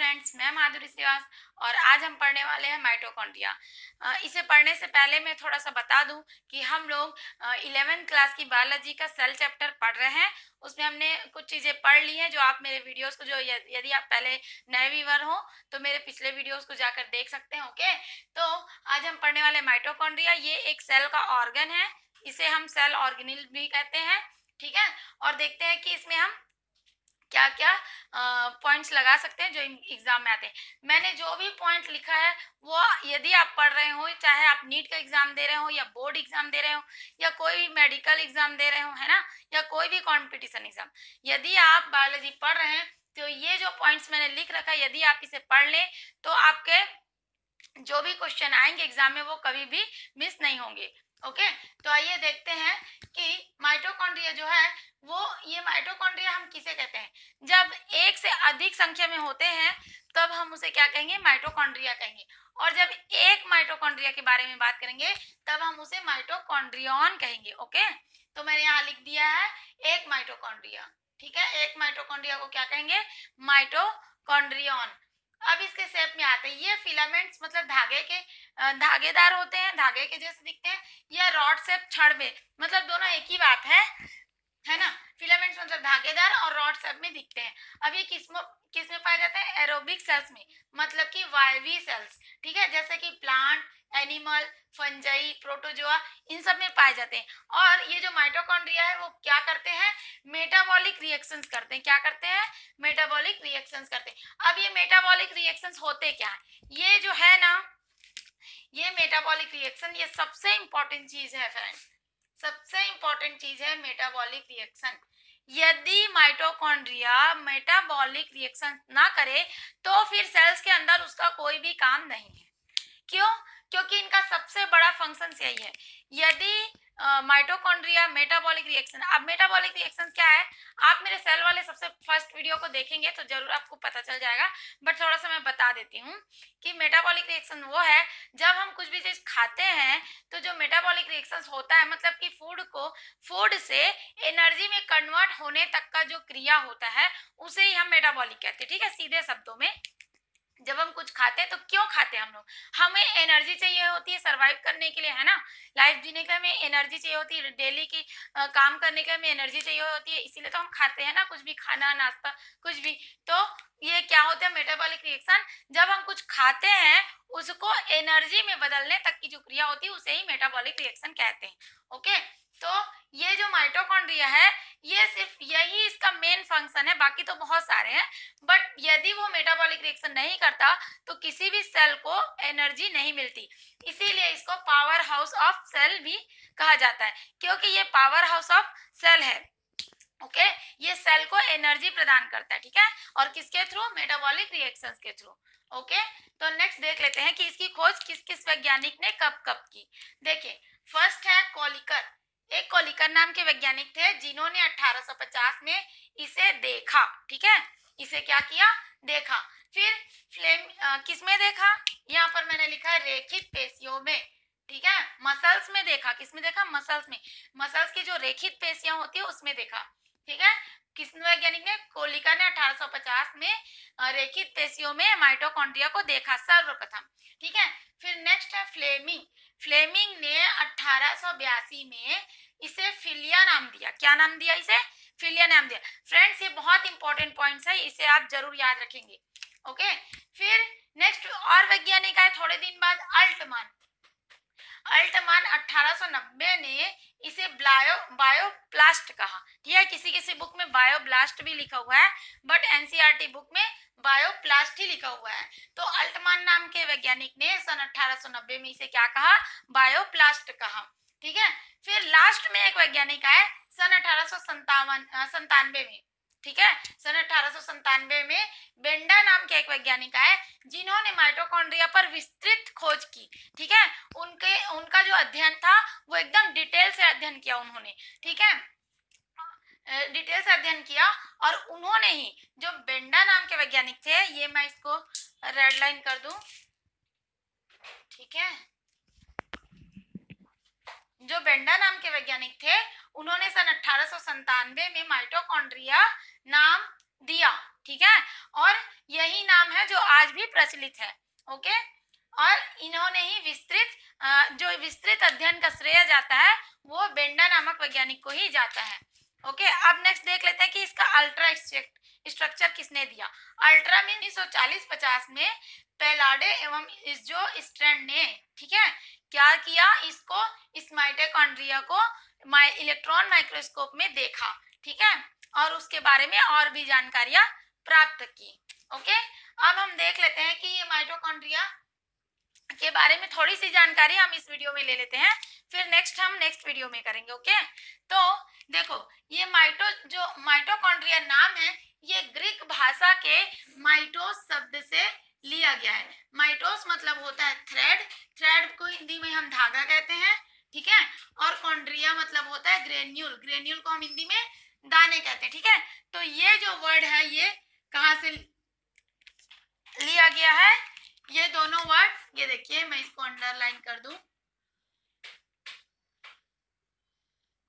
Friends, मैं माधुरी श्रीवास और आज हम पढ़ने वाले हैं माइटोकॉन्ड्रिया। इसे पढ़ने से पहले मैं थोड़ा सा बता दूं कि हम लोग 11th क्लास की बायोलॉजी का सेल चैप्टर पढ़ रहे हैं। उसमें हमने कुछ चीज़ें पढ़ ली हैं जो आप मेरे वीडियोस को जो यदि आप पहले नए व्यूअर हो तो मेरे पिछले वीडियोस को जाकर देख सकते हैं। ओके, तो आज हम पढ़ने वाले माइटोकॉन्ड्रिया। ये एक सेल का ऑर्गन है, इसे हम सेल ऑर्गेनिल भी कहते हैं। ठीक है, और देखते हैं कि इसमें हम क्या क्या पॉइंट्स लगा सकते हैं जो एग्जाम में आते हैं। मैंने जो भी पॉइंट लिखा है वो यदि आप पढ़ रहे हो, चाहे आप नीट का एग्जाम दे रहे हो या बोर्ड एग्जाम दे रहे हो या कोई भी मेडिकल एग्जाम दे रहे हो, है ना, या कोई भी कंपटीशन एग्जाम, यदि आप बायोलॉजी पढ़ रहे हैं तो ये जो पॉइंट्स मैंने लिख रखा है यदि आप इसे पढ़ लें तो आपके जो भी क्वेश्चन आएंगे एग्जाम में वो कभी भी मिस नहीं होंगे। ओके, तो आइए देखते हैं कि माइटोकॉन्ड्रिया जो है वो, ये माइटोकॉन्ड्रिया हम किसे कहते हैं? जब एक से अधिक संख्या में होते हैं तब हम उसे क्या कहेंगे? माइटोकॉन्ड्रिया कहेंगे। और जब एक माइटोकॉन्ड्रिया के बारे में बात करेंगे तब हम उसे माइटोकॉन्ड्रियन कहेंगे। ओके, तो मैंने यहाँ लिख दिया है एक माइटोकॉन्ड्रिया। ठीक है, एक माइटोकॉन्ड्रिया को क्या कहेंगे? माइटोकॉन्ड्रियन। अब इसके शेप में आते हैं। ये फिलामेंट्स मतलब धागे के धागेदार होते हैं, धागे के जैसे दिखते हैं, या रॉड शेप छड़ में, मतलब दोनों एक ही बात है ना। फिलामेंट्स मतलब धागेदार और रॉड शेप में दिखते हैं। अब ये किस में पाए जाते हैं? एरोबिक सेल्स में, मतलब कि वायवी सेल्स। ठीक है, जैसे कि प्लांट, एनिमल, फंजाई, प्रोटोजोआ, इन सब में पाए जाते हैं। और ये जो माइटोकॉन्ड्रिया है वो क्या करते हैं? मेटाबॉलिक रिएक्शंस करते हैं। क्या करते हैं? मेटाबॉलिक रिएक्शंस करते हैं। अब ये मेटाबॉलिक रिएक्शंस होते क्या है? ये जो है ना, ये मेटाबॉलिक रिएक्शन, ये सबसे इंपॉर्टेंट चीज है फ्रेंड्स, सबसे इंपॉर्टेंट चीज है मेटाबॉलिक रिएक्शन। यदि माइटोकॉन्ड्रिया मेटाबॉलिक रिएक्शन ना करे तो फिर सेल्स के अंदर उसका कोई भी काम नहीं है। क्यों? क्योंकि इनका सबसे बड़ा फंक्शन यही है। यदि माइटोकॉन्ड्रिया मेटाबॉलिक रिएक्शन, अब मेटाबॉलिक रिएक्शन क्या है आप मेरे सेल वाले सबसे फर्स्ट वीडियो को देखेंगे तो जरूर आपको पता चल जाएगा, बट थोड़ा सा मैं बता देती हूँ कि मेटाबॉलिक रिएक्शन वो है जब हम कुछ भी चीज खाते हैं तो जो मेटाबॉलिक रिएक्शन होता है, मतलब कि फूड से एनर्जी में कन्वर्ट होने तक का जो क्रिया होता है उसे ही हम मेटाबॉलिक कहते हैं। ठीक है, सीधे शब्दों में जब हम कुछ खाते हैं तो क्यों खाते हैं हम लोग? हमें एनर्जी चाहिए होती है सरवाइव करने के लिए, है ना, लाइफ जीने के लिए हमें एनर्जी चाहिए होती है, डेली की काम करने के लिए हमें एनर्जी चाहिए होती है, इसीलिए तो हम खाते हैं ना, कुछ भी खाना, नाश्ता, कुछ भी। तो ये क्या होता है? Metabolic reaction. जब हम कुछ खाते हैं उसको एनर्जी में बदलने तक की जो क्रिया होती है उसे ही मेटाबॉलिक रिएक्शन कहते हैं। ओके, तो ये जो माइटोकॉन्ड्रिया है ये सिर्फ यही इसका मेन फंक्शन है, बाकी तो बहुत सारे हैं, बट यदि वो मेटाबॉलिक रिएक्शन नहीं करता तो किसी भी सेल को एनर्जी नहीं मिलती। इसीलिए इसको पावर हाउस ऑफ सेल भी कहा जाता है, क्योंकि ये पावर हाउस ऑफ सेल है। ओके, ये सेल को एनर्जी प्रदान करता है। ठीक है, और किसके थ्रू? मेटाबॉलिक रिएक्शंस के थ्रू। ओके, तो नेक्स्ट देख लेते हैं कि इसकी खोज किस किस वैज्ञानिक ने कब कब की। देखिए, फर्स्ट है कोलिकर। एक कोलिकर नाम के वैज्ञानिक थे जिन्होंने 1850 में इसे देखा। ठीक है, इसे क्या किया? देखा। फिर किसमें देखा? यहाँ पर मैंने लिखा है रेखित पेशियों में। ठीक है, मसल्स में देखा। किसमें देखा? मसल्स में। मसल्स की जो रेखित पेशियां होती है उसमें देखा। ठीक है, किस वैज्ञानिक ने? कोलिकर ने 1850 में रेखित पेशियों में माइटोकॉन्ड्रिया को देखा सर्वप्रथम। ठीक है, फिर नेक्स्ट है फ्लेमिंग। फ्लेमिंग ने 1882 में इसे फिलिया नाम दिया। क्या नाम दिया इसे? फिलिया नाम दिया। फ्रेंड्स, ये बहुत इंपॉर्टेंट पॉइंट्स है, इसे आप जरूर याद रखेंगे। ओके, फिर नेक्स्ट और वैज्ञानिक आए थोड़े दिन बाद, अल्टमान। अल्टमान 1890 ने इसे बायोब्लास्ट कहा। ठीक है, किसी किसी बुक में बायोब्लास्ट भी लिखा हुआ है, बट एनसीईआरटी बुक में बायोप्लास्ट ही लिखा हुआ है। तो अल्टमान नाम के वैज्ञानिक ने सन 1890 में इसे क्या कहा? बायोप्लास्ट कहा। ठीक है, फिर लास्ट में एक वैज्ञानिक आए सन 1897 में। ठीक है, सन 1897 में बेंडा नाम के एक वैज्ञानिक आए जिन्होंने माइटोकॉन्ड्रिया पर विस्तृत खोज की। ठीक है, उनका जो अध्ययन था वो एकदम डिटेल से अध्ययन किया उन्होंने। ठीक है, डिटेल से अध्ययन किया, और उन्होंने ही, जो बेंडा नाम के वैज्ञानिक थे, ये मैं इसको रेड लाइन कर दूं। ठीक है, जो बेंडा नाम के वैज्ञानिक थे उन्होंने सन 1897 में माइटोकॉन्ड्रिया नाम दिया। ठीक है, और यही नाम है जो आज भी प्रचलित है। ओके, और इन्होंने ही जो विस्तृत अध्ययन का श्रेय जाता है वो बेंडा नामक वैज्ञानिक को ही जाता है। ओके, अब नेक्स्ट देख लेते हैं कि इसका अल्ट्रा स्ट्रक्चर किसने दिया। अल्ट्रा में 1940-50 में पेलाडे एवं जो स्ट्रैंड ने, ठीक है, क्या किया, इसको इस माइटोकॉन्ड्रिया को इलेक्ट्रॉन माइक्रोस्कोप में देखा, ठीक है, और उसके बारे में और भी जानकारियां प्राप्त की। ओके, अब हम देख लेते हैं कि ये माइटोकॉन्ड्रिया के बारे में थोड़ी सी जानकारी हम इस वीडियो में ले लेते हैं, फिर हम नेक्स्ट वीडियो में करेंगे। ओके, तो देखो ये जो माइटोकॉन्ड्रिया नाम है ये ग्रीक भाषा के माइटोस शब्द से लिया गया है। माइटोस मतलब होता है थ्रेड को हिंदी में हम धागा कहते हैं, ठीक है, और कॉन्ड्रिया मतलब होता है ग्रेन्यूल को हम हिंदी में दाने कहते हैं, ठीक है। तो ये जो वर्ड है ये कहाँ से लिया गया है, ये दोनों वर्ड, ये देखिए मैं इसको अंडरलाइन कर दूं,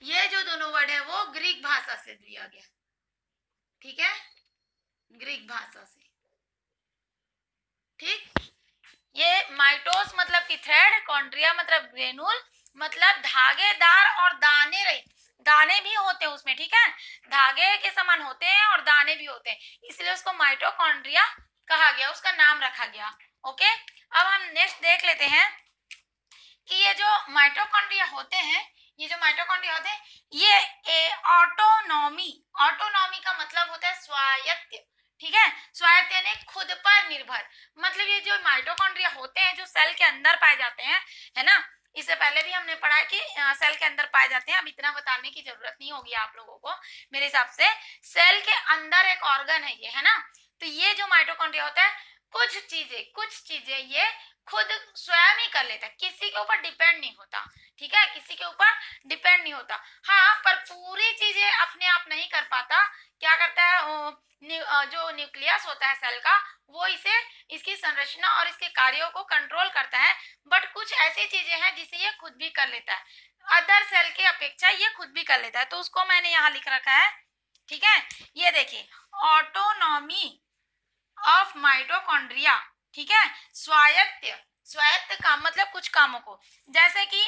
ये जो दोनों वर्ड है वो ग्रीक भाषा से लिया गया, ठीक है, ग्रीक भाषा से, ठीक। ये माइटोस मतलब कि थ्रेड, कॉन्ड्रिया मतलब ग्रेनुल मतलब धागेदार और दाने रहित, दाने भी होते हैं उसमें, ठीक है, धागे के समान होते हैं और दाने भी होते हैं, इसलिए उसको माइटोकॉन्ड्रिया कहा गया, उसका नाम रखा गया। ओके, अब हम नेक्स्ट देख लेते हैं कि ये जो माइटोकॉन्ड्रिया होते हैं, ये ऑटोनॉमी का मतलब होता है स्वायत्त, ठीक है, स्वायत्त यानी खुद पर निर्भर। मतलब ये जो माइटोकॉन्ड्रिया होते हैं जो सेल के अंदर पाए जाते हैं, है ना, इससे पहले भी हमने पढ़ा है कि सेल के अंदर पाए जाते हैं, अब इतना बताने की जरूरत नहीं होगी आप लोगों को मेरे हिसाब से। सेल के अंदर एक ऑर्गन है ये, है ना, तो ये जो माइटोकॉन्ड्रिया होता है कुछ चीजें ये खुद स्वयं ही कर लेता है, किसी के ऊपर डिपेंड नहीं होता, ठीक है, किसी के ऊपर डिपेंड नहीं होता। हाँ, पर पूरी चीजें अपने आप नहीं कर पाता, क्या करता है जो न्यूक्लियस होता है सेल का वो इसकी संरचना और इसके कार्यों को कंट्रोल करता है, बट कुछ ऐसी चीजें हैं जिसे ये खुद भी कर लेता है, अदर सेल के अपेक्षा ये खुद भी कर लेता है, तो उसको मैंने यहाँ लिख रखा है, ठीक है। ये देखिए ऑटोनॉमी ऑफ माइटोकॉन्ड्रिया, ठीक है, स्वायत्त काम मतलब कुछ कामों को, जैसे कि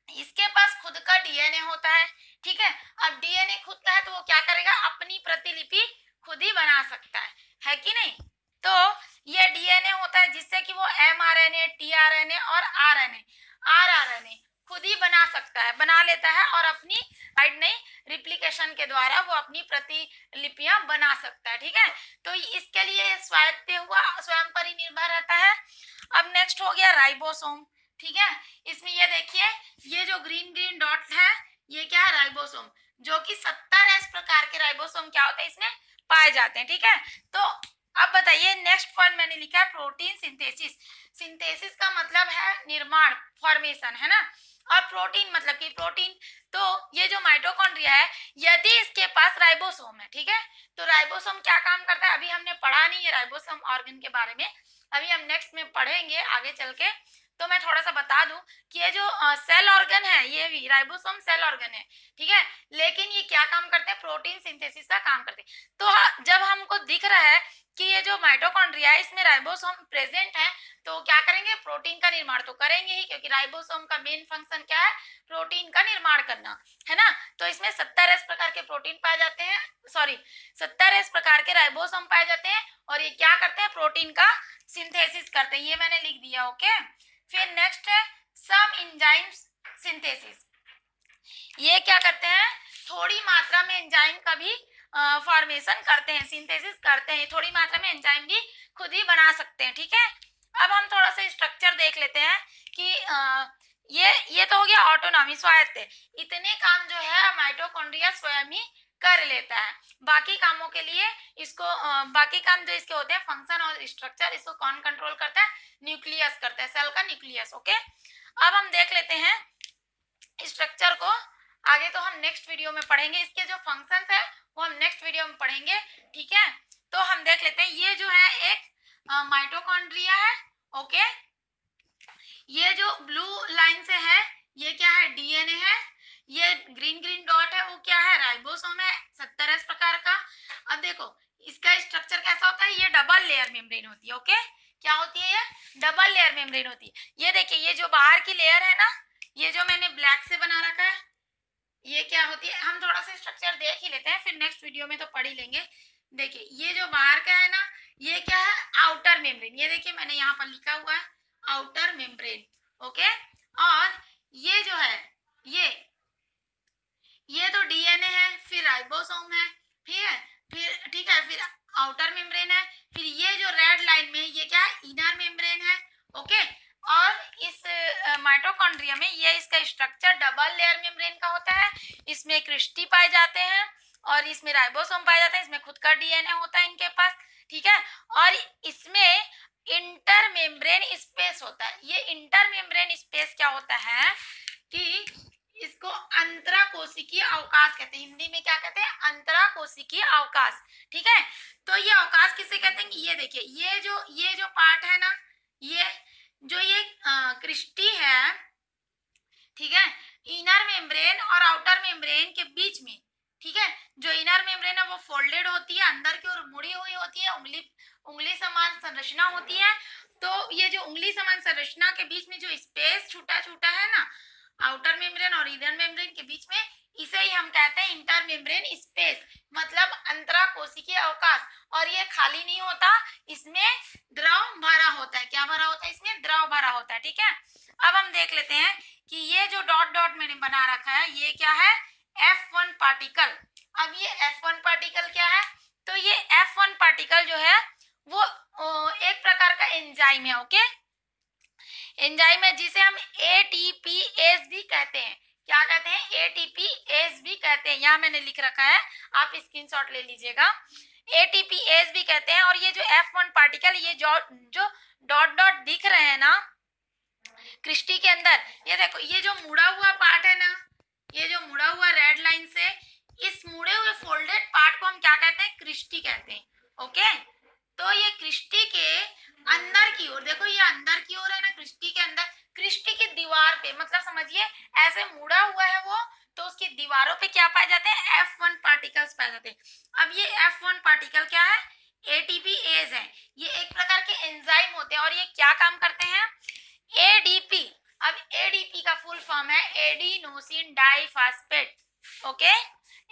इसके पास खुद का डीएनए होता है, ठीक है, अब डीएनए खुद का है तो वो क्या करेगा, अपनी प्रतिलिपि खुद ही बना सकता है कि नहीं। तो ये डीएनए होता है जिससे कि वो एमआरएनए, टीआरएनए और आरआरएनए खुद ही बना लेता है और अपनी रिप्लिकेशन के द्वारा वो अपनी प्रतिलिपियां बना सकता है, ठीक है। तो इसके लिए स्वायत्त हुआ, स्वयं पर ही निर्भर रहता है। अब नेक्स्ट हो गया राइबोसोम, ठीक है, इसमें ये देखिए ये जो ग्रीन डॉट है ये क्या है, राइबोसोम, जो कि 70 प्रकार के राइबोसोम क्या होते हैं इसमें पाए जाते हैं, ठीक है। तो अब बताइए नेक्स्ट पॉइंट मैंने लिखा है प्रोटीन सिंथेसिस का मतलब है निर्माण, फॉर्मेशन, है ना, और प्रोटीन मतलब कि प्रोटीन। तो ये जो माइटोकॉन्ड्रिया है यदि इसके पास राइबोसोम है, ठीक है, तो राइबोसोम क्या काम करता है अभी हमने पढ़ा नहीं है राइबोसोम ऑर्गन के बारे में, अभी हम नेक्स्ट में पढ़ेंगे आगे चल के। तो मैं थोड़ा सा बता दूं कि ये जो सेल ऑर्गन है ये भी राइबोसोम सेल ऑर्गन है, ठीक है, लेकिन ये क्या काम करते हैं, प्रोटीन सिंथेसिस का काम करते हैं। तो जब हमको दिख रहा है कि ये जो माइटोकॉन्ड्रिया है इसमें राइबोसोम प्रेजेंट है, तो क्या करेंगे, प्रोटीन का निर्माण तो करेंगे ही, क्योंकि राइबोसोम का मेन फंक्शन क्या है, प्रोटीन का निर्माण करना, है ना। तो इसमें 70 प्रकार के प्रोटीन पाए जाते हैं, 70 प्रकार के राइबोसोम पाए जाते हैं, और ये क्या करते हैं, प्रोटीन का सिंथेसिस करते हैं, ये मैंने लिख दिया। ओके, फिर नेक्स्ट है सम एंजाइम सिंथेसिस, ये क्या करते हैं, थोड़ी मात्रा में एंजाइम का भी फॉर्मेशन करते हैं, सिंथेसिस करते हैं, थोड़ी मात्रा में एंजाइम भी खुद ही बना सकते हैं, ठीक है। अब हम थोड़ा सा स्ट्रक्चर देख लेते हैं कि ये तो हो गया ऑटोनॉमी, स्वायत्त, इतने काम जो है माइटोकॉन्ड्रिया स्वयं ही कर लेता है, बाकी कामों के लिए इसको बाकी काम जो इसके होते हैं फंक्शन और स्ट्रक्चर, इसको कौन कंट्रोल करता है, न्यूक्लियस करता है, सेल का न्यूक्लियस। ओके, अब हम देख लेते हैं स्ट्रक्चर को, आगे तो हम नेक्स्ट वीडियो में पढ़ेंगे, इसके जो फंक्शंस है वो हम नेक्स्ट वीडियो में पढ़ेंगे, ठीक है। तो हम देख लेते हैं ये जो है एक माइटोकॉन्ड्रिया है, ओके, ये जो ब्लू लाइन से है ये क्या है, डीएनए है, ये ग्रीन डॉट है वो क्या है, राइबोसोम है 70 प्रकार का। अब देखो इसका स्ट्रक्चर कैसा होता है, ये डबल लेयर मेम्ब्रेन होती है। ओके, क्या होती है, ये डबल लेयर मेम्ब्रेन होती है। ये देखिए, ये जो बाहर की लेयर है ना, ये जो मैंने ब्लैक से बना रखा है, ये क्या होती है, हम थोड़ा सा स्ट्रक्चर देख ही लेते हैं, फिर नेक्स्ट वीडियो में तो पढ़ ही लेंगे। देखिए, ये जो बाहर का है ना, ये क्या है, आउटर मेम्ब्रेन। ये देखिए, मैंने यहाँ पर लिखा हुआ है आउटर मेम्ब्रेन। ओके, और ये जो है, ये तो डीएनए है, फिर राइबोसोम है, फिर आउटर मेम्ब्रेन है, फिर ये जो रेड लाइन में ये क्या है, इनर मेम्ब्रेन है। ओके, और इस माइटोकॉन्ड्रिया में ये इसका स्ट्रक्चर डबल लेयर मेम्ब्रेन का होता है। इसमें क्रिस्टी पाए जाते हैं और इसमें राइबोसोम पाए जाते हैं। इसमें खुद का डीएनए होता है इनके पास, ठीक है। और इसमें इंटर मेम्ब्रेन स्पेस होता है। ये इंटर मेम्ब्रेन स्पेस क्या होता है कि इसको अंतराकोशिकीय अवकाश कहते हैं। हिंदी में क्या कहते हैं, अंतराकोशिकीय अवकाश, ठीक है। तो ये अवकाश किसे कहते हैं, ये देखिए, ये जो पार्ट है ना, ये क्रिस्टी है, ठीक है, इनर मेम्ब्रेन और आउटर मेम्ब्रेन के बीच में, ठीक है। जो इनर मेम्ब्रेन है वो फोल्डेड होती है, अंदर की ओर मुड़ी हुई होती है, उंगली समान संरचना होती है। तो ये जो उंगली समान संरचना के बीच में जो स्पेस छूटा छूटा है ना, आउटर मेम्ब्रेन और इनर मेम्ब्रेन के बीच में, इसे ही हम कहते हैं इंटर मेम्ब्रेन स्पेस, मतलब अंतराकोशिकीय अवकाश। और ये खाली नहीं होता, इसमें द्रव भरा होता है। क्या भरा होता है, इसमें द्रव भरा होता है, ठीक है। अब हम देख लेते हैं कि ये जो डॉट डॉट मैंने बना रखा है, ये क्या है, F1 पार्टिकल। अब ये F1 पार्टिकल क्या है, तो ये F1 पार्टिकल जो है वो एक प्रकार का एंजाइम है। ओके, एंजाइम है जिसे हम ATPase भी कहते हैं। क्या कहते हैं, ATPase भी कहते हैं। यहाँ मैंने लिख रखा है, आप स्क्रीनशॉट ले लीजिएगा। ATPase भी कहते हैं। और ये जो F1 पार्टिकल, ये जो डॉट डॉट दिख रहे हैं ना क्रिस्टी के अंदर, ये देखो, ये जो मुड़ा हुआ पार्ट है ना, ये जो मुड़ा हुआ रेड लाइन से, इस मुड़े हुए फोल्डेड पार्ट को हम क्या कहते हैं, क्रिस्टी कहते हैं। ओके, तो ये क्रिस्टी के अंदर की ओर, देखो ये अंदर की ओर है ना, क्रिस्टी के अंदर, क्रिस्टी की दीवार पे, मतलब समझिए ऐसे मुड़ा हुआ है वो, तो उसकी दीवारों पे क्या पाए जाते हैं, F1 पार्टिकल्स पाए जाते हैं। अब ये F1 पार्टिकल क्या है, ATPase है। ये एक प्रकार के एंजाइम होते हैं और ये क्या काम करते हैं, ADP। अब ADP का फुल फॉर्म है एडिनोसिन डाइफॉस्फेट। ओके,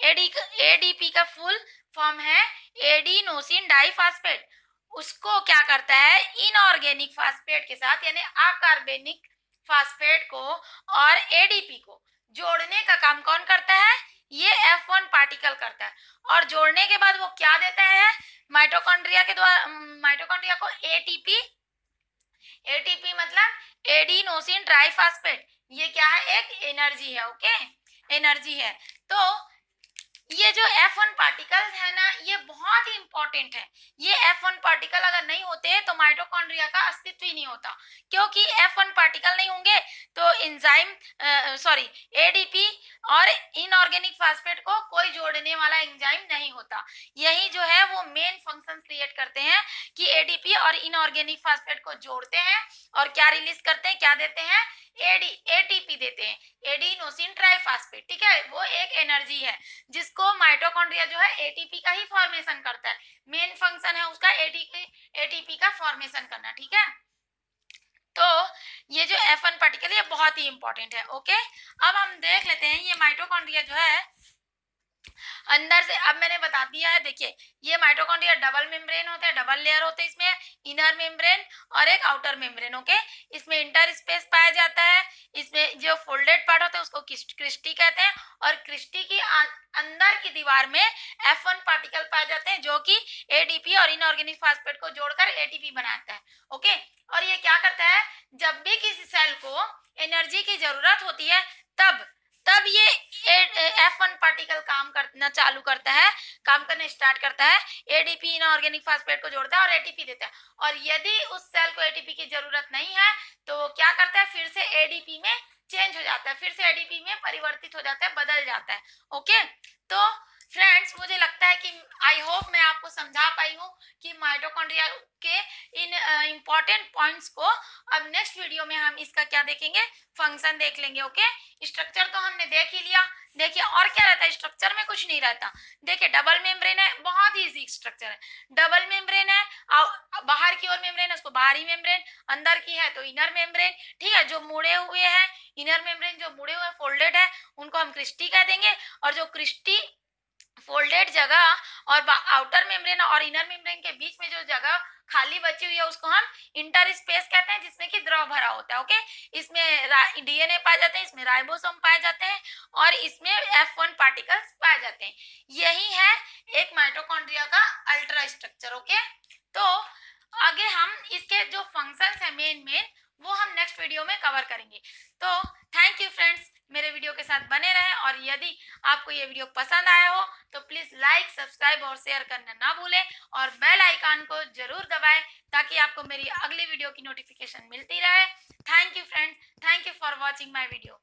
ADP का फुल फॉर्म है एडिनोसिन डाइफॉस्फेट। उसको क्या करता है, इनऑर्गेनिक फास्फेट के साथ, यानी अकार्बनिक फास्फेट को और ADP को जोड़ने का काम कौन करता है, ये F1 पार्टिकल करता है। और जोड़ने के बाद वो क्या देता है, माइटोकॉन्ड्रिया के द्वारा, माइटोकॉन्ड्रिया को ATP मतलब एडिनोसिन ट्राइफॉस्फेट। ये क्या है, एक एनर्जी है। ओके, एनर्जी है। तो ये जो F1 पार्टिकल्स है ना, ये बहुत ही इंपॉर्टेंट है। ये F1 पार्टिकल अगर नहीं होते तो माइटोकॉन्ड्रिया का अस्तित्व ही नहीं होता, क्योंकि F1 पार्टिकल नहीं होंगे तो एंजाइम ADP और इनऑर्गेनिक फास्फेट को कोई जोड़ने वाला एंजाइम नहीं होता। यही जो है वो मेन फंक्शन क्रिएट करते हैं कि ADP और इनऑर्गेनिक फास्फेट को जोड़ते हैं और क्या रिलीज करते हैं, क्या देते हैं, ATP देते हैं, एडिनोसिन ट्राइफॉस्फेट, ठीक है। वो एक एनर्जी है जिसको माइटोकॉन्ड्रिया जो है ATP का ही फॉर्मेशन करता है। मेन फंक्शन है उसका ATP का फॉर्मेशन करना, ठीक है। तो ये जो F1 पार्टिकल ये बहुत ही इंपॉर्टेंट है। ओके, अब हम देख लेते हैं ये माइटोकॉन्ड्रिया जो है अंदर से, अब मैंने बता दिया है। देखिए, ये माइटोकॉन्ड्रिया डबल मेम्ब्रेन होते हैं, डबल लेयर होते हैं। इसमें इनर मेम्ब्रेन और एक आउटर मेम्ब्रेन। ओके, इसमें इंटर स्पेस पाया जाता है। इसमें जो फोल्डेड पार्ट होता है उसको क्रिस्टी कहते हैं। और क्रिस्टी की अंदर की दीवार में F1 पार्टिकल पाए जाते हैं, जो कि ADP और इनऑर्गेनिक फास्फेट को जोड़कर ATP बनाता है। ओके, और ये क्या करता है, जब भी किसी सेल को एनर्जी की जरूरत होती है, तब ये F1 पार्टिकल काम करना चालू करता है, काम करना स्टार्ट करता है। ADP इनऑर्गेनिक फास्फेट को जोड़ता है और ATP देता है। और यदि उस सेल को ATP की जरूरत नहीं है तो क्या करता है, फिर से ADP में चेंज हो जाता है, फिर से ADP में परिवर्तित हो जाता है, बदल जाता है। ओके, तो फ्रेंड्स, मुझे लगता है कि आई होप मैं आपको समझा पाई हूँ कि माइटोकॉन्ड्रिया के इन इम्पॉर्टेंट पॉइंट्स को। अब नेक्स्ट वीडियो में हम इसका क्या देखेंगे, फंक्शन देख लेंगे। ओके, स्ट्रक्चर तो हमने देख ही लिया। देखिए और क्या रहता है स्ट्रक्चर में, कुछ नहीं रहता। देखिए डबल मेम्ब्रेन है, बहुत ही इजी स्ट्रक्चर है। डबल मेम्ब्रेन है, बाहर की ओर मेम्ब्रेन है उसको बाहरी मेम्ब्रेन, अंदर की है तो इनर मेम्ब्रेन। ठीक है, जो मुड़े हुए हैं इनर मेम्ब्रेन, जो मुड़े हुए फोल्डेड है उनको हम क्रिस्टी कह देंगे, और जो क्रिस्टी फोल्डेड जगह और आउटर मेम्ब्रेन और इनर मेम्ब्रेन के बीच में जो जगह खाली बची हुई है उसको हम इंटर स्पेस कहते हैं, जिसमें कि द्रव भरा होता है। ओके, इसमें डीएनए पाए जाते हैं, इसमें राइबोसोम पाए जाते हैं और इसमें F1 पार्टिकल्स पाए जाते हैं। यही है एक माइटोकॉन्ड्रिया का अल्ट्रा स्ट्रक्चर। ओके, तो आगे हम इसके जो फंक्शंस है मेन मेन, वो हम नेक्स्ट वीडियो में कवर करेंगे। तो थैंक यू फ्रेंड्स, मेरे वीडियो के साथ बने रहें, और यदि आपको ये वीडियो पसंद आया हो तो प्लीज लाइक, सब्सक्राइब और शेयर करना ना भूलें, और बेल आइकन को जरूर दबाएं ताकि आपको मेरी अगली वीडियो की नोटिफिकेशन मिलती रहे। Thank you friends, thank you for watching my video.